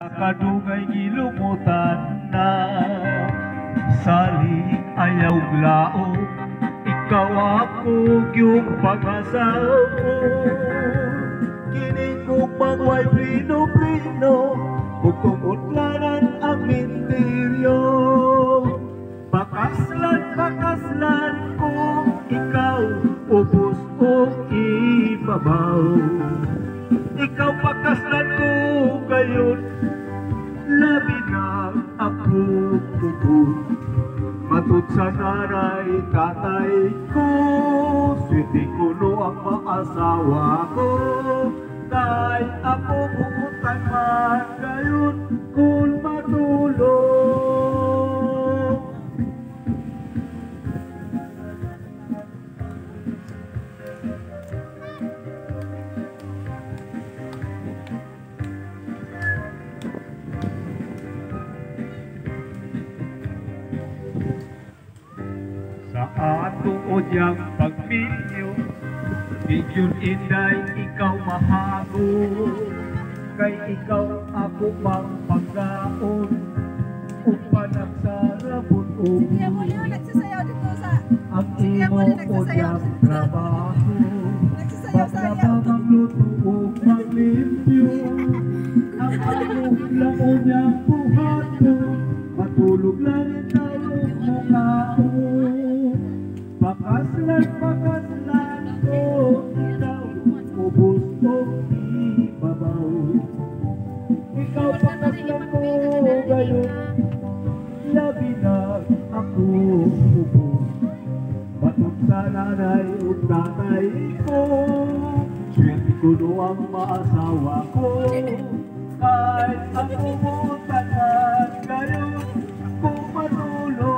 Kadugay gilumutan na saling ayaw glao, ikaw ako yung pag-asaw. Kining kong pagway prino-prino, bukong-utlanan ang minteryo. Pakaslan ko ikaw, ubos o ibabaw. Ikaw pakaslan ko gayon, labi na ako kubot. Matut sa naray tatay ko, swerte ko no ang maasawa ko. Kay ako bukutan man gayon kung matulog. Sa atuod yang pagpinyo, bigyon inday ikaw mahago. Kay ikaw ako pang pagkaon, upanag sa rabot o ang imo o yang trabaho. Paglaba magluto o maglimpyo, ang among laon niyang buhato, matulog lang tayo mungao. Pakaslan ko, ikaw, ubos o ibabaw. Ikaw pakaslan ko gayon, labi na ako ubos. Batok sa nanay o tatay ko, swerte ko no ang maasawa ko. Kahit ako mo tanan gayon, kung matulog.